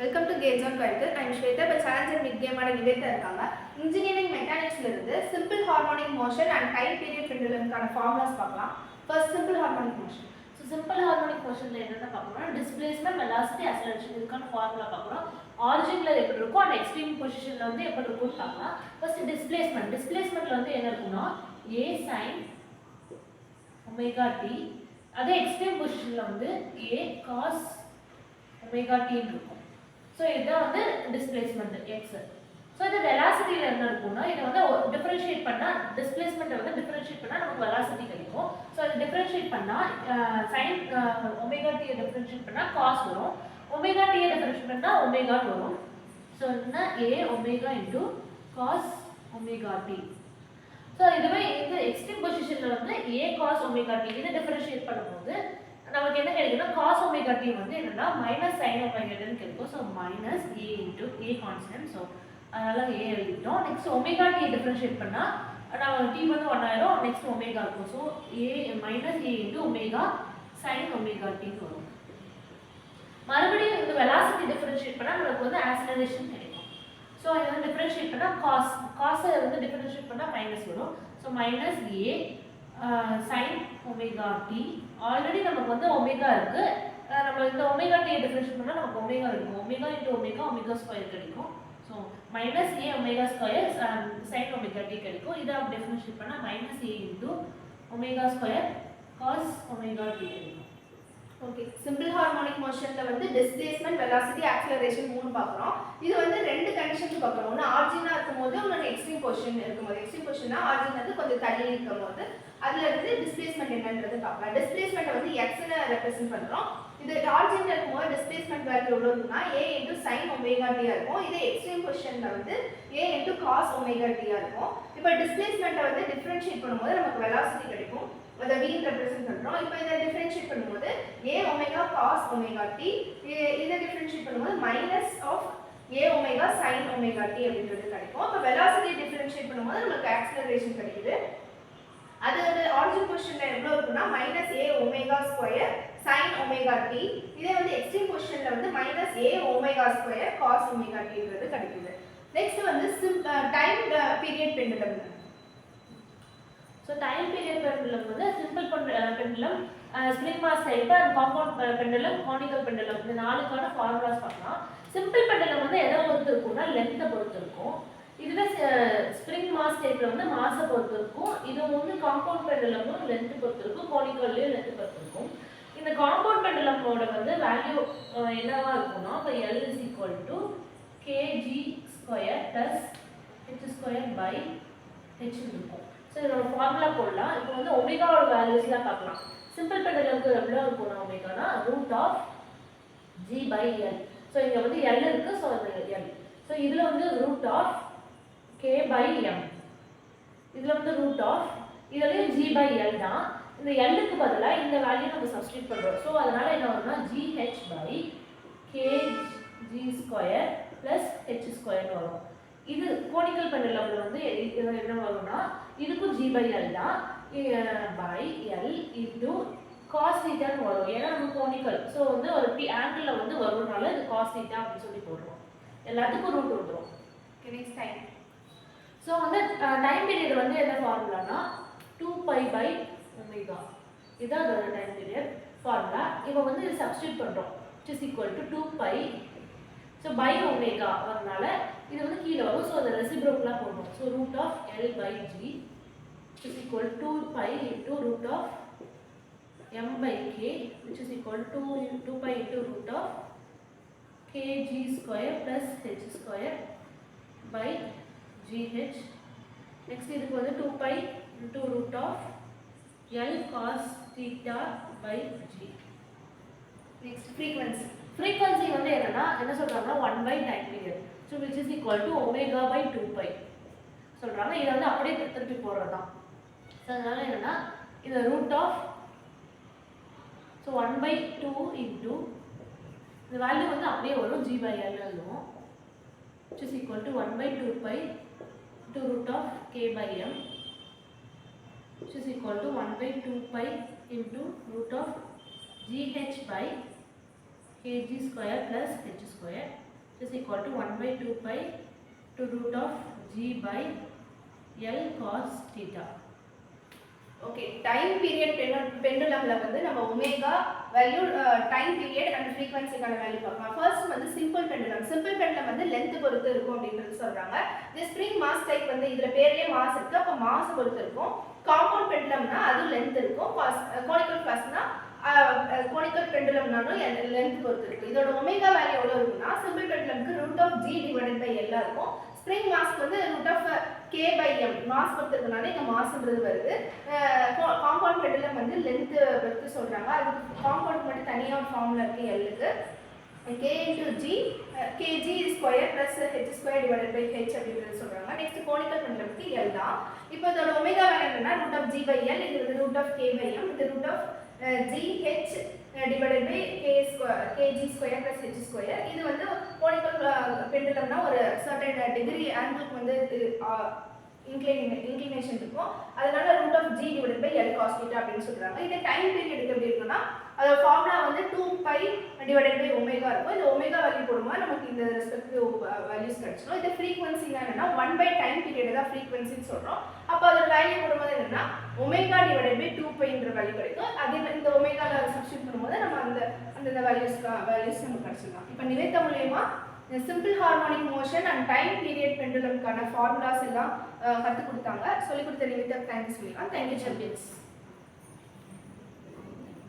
Welcome to gates on Coimbatore. I'm Shweta. இப்போ challenger mid கேமோட நிவேதா இருக்காங்க. இன்ஜினியரிங் மெக்கானிக்ஸ்ல இருந்து simple harmonic motion and time period பெண்டுலம்கான ஃபார்முலாஸ் பார்க்கலாம். First simple harmonic motion. So simple harmonic மோஷனில் என்னென்ன பார்க்குறோம், டிஸ்பிளேஸ்மெண்ட், வெலாசிட்டி, அக்ஸலரேஷன் இதுக்கான ஃபார்முலா பார்க்குறோம். ஆரிஜினில் எப்படி இருக்கும் அண்ட் எக்ஸ்ட்ரீம் பொசிஷனில் வந்து எப்படி இருக்கும்னு பார்க்கலாம். ஃபர்ஸ்ட் டிஸ்பிளேஸ்மெண்ட்டில் வந்து என்ன இருக்குன்னா ஏ சைன் ஒமேகா டி, அதே எக்ஸ்ட்ரீம் பொசிஷனில் வந்து ஏ காஸ் ஒமேகா டின்னு இருக்கும். ஸோ இதுதான் வந்து டிஸ்பிளேஸ்மெண்ட் எக்ஸ். ஸோ இது வெலாசிட்டியில் என்ன இருக்கும்னா, இதை வந்து டிஃபரன்ஷியேட் பண்ணால் டிஸ்பிளேஸ்மெண்ட்டை வந்து டிஃபரன்ஷியேட் பண்ணால் நமக்கு வெலாசிட்டி கிடைக்கும். ஸோ அதை டிஃபரன்ஷியேட் பண்ணால் சைன் ஒமேகா டியை டிஃபரன்ஷியேட் பண்ணால் காஸ் வரும், ஒமேகா டியை டிஃபரன்ஷியேட் பண்ணால் ஒமேகான்னு வரும். ஸோ என்ன a omega into cos omega t. So இதுவே இந்த எக்ஸ்ட்ரீம் பொசிஷனில் வந்து ஏ காஸ் ஒமேகா டி இதை டிஃபரன்ஷியேட் பண்ணும்போது நமக்கு என்ன கிடைக்குன்னா காஸ் ஒமேகா டி வந்து என்னன்னா மைனஸ் சைன் ஒமேகா டின்னு கிடைக்கும். So minus a into A constant. So அதனால ஏ எழுதிட்டோம். நெக்ஸ்ட் ஒமேகா டி டிஃபரன்ஷியேட் பண்ணால் நம்ம டி வந்து 1 ஆயிரும், நெக்ஸ்ட் ஒமேகா இருக்கும். So A minus a into omega sine omega டின்னு வரும். மறுபடியும் இந்த வெலாசிட்டி டிஃபரன்ஷியேட் பண்ணால் நமக்கு வந்து ஆக்ஸலரேஷன் கிடைக்கும். ஸோ இதை வந்து டிஃபரன்ஷியேட் பண்ணால் காஸை வந்து டிஃபரன்ஷியேட் பண்ணால் மைனஸ் வரும். ஸோ மைனஸ் ஏ சைன் ஒமேகா டி. ஆல்ரெடி நமக்கு வந்து ஒமேகா இருக்கு, நம்ம இந்த ஒமேகா டி டிஃபரன்ஷியேட் பண்ணால் நமக்கு ஒமேகா இருக்கும். Omega into omega omega square கிடைக்கும். So minus a omega square sine omega t கிடைக்கும். இதை டிஃபரன்ஷியேட் பண்ணால் minus a into omega square cos omega t கிடைக்கும். ஓகே, சிம்பிள் ஹார்மோனிக் மோஷன்ல வந்து டிஸ்பிளேஸ்மெண்ட், வெலாசிட்டி, ஆக்ஸலரேஷன் மூணு பார்க்குறோம். இது வந்து ரெண்டு கண்டிஷன்ஸ் பார்க்குறோம். ஒன்று ஆரிஜினா இருக்கும்போது, இன்னொன்று எக்ஸ்ட்ரீம் பொசிஷன் இருக்கும்போது. எக்ஸ்ட்ரீம் பொசிஷன்னா ஆரிஜின் வந்து கொஞ்சம் தள்ளி இருக்கும்போது அதுல இருந்து டிஸ்பிளேஸ்மெண்ட் என்னன்றது பார்க்கலாம். டிஸ்பிளேஸ்மெண்ட் வந்து எக்ஸ்னு ரெப்ரசென்ட் பண்றோம். இது ஆரிஜின்ல இருக்கும்போது டிஸ்பிளேஸ்மெண்ட் வேல்யூ எவ்வளவு இருக்குன்னா ஏ இன்டூ சைன் ஒமேகா டியா இருக்கும். இதே எக்ஸ்ட்ரீம் பொசிஷன்ல வந்து ஏ இன்டூ காஸ் ஒமேகா டியா இருக்கும். இப்போ டிஸ்பிளேஸ்மெண்ட்டை வந்து டிஃபரன்ஷியேட் பண்ணும்போது நமக்கு வெலாசிட்டி கிடைக்கும், அதை v ரெப்ரசென்ட் பண்றோம். இப்போ இதை டிஃபரன்ஷியேட் பண்ணும்போது a omega cos omega t, இதை டிஃபரன்ஷியேட் பண்ணும்போது minus of a omega sin omega t அப்படின்றது கிடைக்கும். இப்போ வெலாசிட்டி டிஃபரன்ஷியேட் பண்ணும்போது நமக்கு ஆக்ஸலரேஷன் கிடைக்குது. அது வந்து ஆரிஜின் பொசிஷன்ல எவ்வளவு இருக்குன்னா minus a omega square sin omega t. இதே வந்து எக்ஸ்ட்ரீம் பொசிஷன்ல வந்து minus a omega square cos omega tன்றது கிடைக்குது. நெக்ஸ்ட் வந்து time period pendulum. So time period pendulum வந்து simple pendulum, spring mass type and compound pendulum, conical pendulum, இந்த நாலுக்கான ஃபார்முலாஸ் பார்க்கலாம். சிம்பிள் பெண்டுலம் வந்து எதை பொறுத்து இருக்கும்னா லென்த்தை பொறுத்து இருக்கும். இதுவே ஸ்ப்ரிங் மாஸ் டைப்ல வந்து மாஸை பொறுத்து இருக்கும். இது வந்து காம்பவுண்ட் பெண்டுலமும் லென்த்து பொறுத்து இருக்கும், கானிக்கல்லையும் லென்த்து பொறுத்து இருக்கும். இந்த காம்பவுண்ட் பெண்டுலமோட வந்து வேல்யூ என்னவா இருக்கும்னா இப்போ L is equal to kg square plus h square by h இருக்கும். ஸோ இதோட ஃபார்முலா போடலாம். இப்போ வந்து ஒமேகாவோட வேல்யூஸ்லாம் பார்க்கலாம். சிம்பிள் பெண்டுலம்க்கு எவ்வளோ இருக்கும்னா ஒமேகானா root of G by L. So இங்கே வந்து எல் இருக்கு, ஸோ இந்த எல். ஸோ இதில் வந்து root of K by M, இதில் வந்து ரூட் ஆஃப் இதுலேயும் ஜி பை எல் தான். இந்த எல்லுக்கு பதிலாக இந்த வேல்யூ நம்ம சப்ஸ்டியூட் பண்ணுறோம். ஸோ அதனால் என்ன வரும்னா GH by K G square plus H ஸ்கொயர்னு வரும். இது கோனிக்கல் பெண்டுலம்ல வந்து என்ன வரும்னா இதுக்கும் ஜி பை எல் தான், பை எல் இன்டூ காஸ் தீட்டான்னு வரும். ஏன்னா நம்ம கோனிக்கல், ஸோ வந்து ஒரு ஆங்கிளில் வந்து வரும்னால இது காஸ் தீட்டா அப்படின்னு சொல்லி போடுறோம். எல்லாத்துக்கும் ரூட் வந்துடும். Next time. ஸோ வந்து டைம் பீரியட் வந்து என்ன ஃபார்முலானா 2π பை ஒமேகா, இதுதான் அதோட டைம் பீரியட் ஃபார்முலா. இப்போ வந்து இது சப்ஸ்டியூட் பண்ணுறோம், which is equal to 2π. So by omega வரனால இது வந்து கீழே வரும். ஸோ அதை ரெசிப்ரோக்கலாக போடணும். So root of L by G which is equal to 2π into root of m by k which is equal to 2π into root of kg square plus h square by gh. Next இதுக்கு வந்து 2π into root of l cos theta by g. Next frequency. Frequency வந்து என்னன்னா என்ன சொல்றாங்கன்னா 1 by time period, so which is equal to omega by 2π சொல்றாங்க. இதை வந்து அப்படியே திருப்பி போடுறதுதான். ஸோ அதனால என்னன்னா இந்த ரூட் ஆஃப் ஸோ 1/2 இன்டூ இந்த வேல்யூ வந்து அப்படியே வரும், ஜி பை எல் எழுதுவோம், which is equal to 1/2π into root of k by m which is equal to 1/2π into root of gh by kg square plus h square is equal to 1 by 2 pi to root of g by L cos theta. Okay time period பெண்டுலம்ல வந்து நம்ம omega value time period and ஃப்ரீக்வன்சிக்கான value பார்க்கலாம். First வந்து simple pendulum வந்து length பொறுத்து இருக்கும் அப்படின்றது சொல்றாங்க. இது ஸ்ப்ரிங் மாஸ் டைப் வந்து இதுல பேர்லயே மாஸ் இருக்கு, அப்ப மாஸ் பொறுத்து இருக்கும். காம்பவுண்ட் பெண்டுலம்னா அது லென்த் இருக்கும். கோனிக்கல் ஃபிளாஸ்க்னா கோனிக்கல் பெண்டுலம்னாலும் லென்த் பொறுத்து இருக்கு. இதோட ஒமேகா வேல்யூ எவ்வளவு இருக்குன்னா சிம்பிள் பெண்டுலம்க்கு root of g divided by L இருக்கும். ஸ்ப்ரிங் மாஸ்க்கு வந்து root of k by m mass பொறுத்து இருக்கனால இங்க மாஸ்ன்றது வருது. காம்பவுண்ட் பெண்டுலம் வந்து லென்த் பொறுத்து சொல்றாங்க. அது காம்பவுண்ட் மட்டும் தனியா ஒரு ஃபார்முலா இருக்கு L க்கு k into g kg square plus h square divided by h அப்படின்றது சொல்றாங்க. நெக்ஸ்ட் கோனிக்கல் பெண்டுலம்க்கு L தான். இப்போ இதோட ஒமேகா வேல்யூ என்னன்னா root of g by L, இது வந்து root of k by m, இது root of g h divided by kg square plus h square. இது வந்து கோனிக்கல் பெண்டுலம்னா ஒரு certain degree angle வந்து இன்க்ளினேஷன் இருக்கும். அதனால root of g divided by L cos theta அப்படின்னு சொல்றாங்க. இது டைம் பீரியட் எப்படி இருக்குன்னா அதோட ஃபார்முலா வந்து 2 pi divided by ஒமேகா இருக்கும். இந்த ஒமேகா வேல்யூ போடும்போது நமக்கு இந்த ரெஸ்பெக்டிவ் வேல்யூஸ் கிடைச்சிடும். இது ஃப்ரீக்வன்சினா என்னன்னா 1 by டைம் பீரியட் தான் ஃப்ரீக்வன்சின்னு சொல்றோம். அப்போ அதோட வேல்யூ போடும்போது என்னன்னா ஒமேகா divided by 2 pi ன்ற வேல்யூ கிடைக்கும். அதே இந்த ஒமேகால சப்ஸ்டிட்யூட் பண்ணும்போது நம்ம அந்த வேல்யூஸ் நமக்கு கிடைச்சிடலாம். இப்போ நிவேதா மூலமா simple harmonic motion and time period பெண்டுலம்க்கான ஃபார்முலாஸ் எல்லாம் கற்றுக் கொடுத்தாங்க. சொல்லிக் கொடுத்த நிவேதா தேங்க்ஸ் சொல்லிக்கலாம். Thank you champions.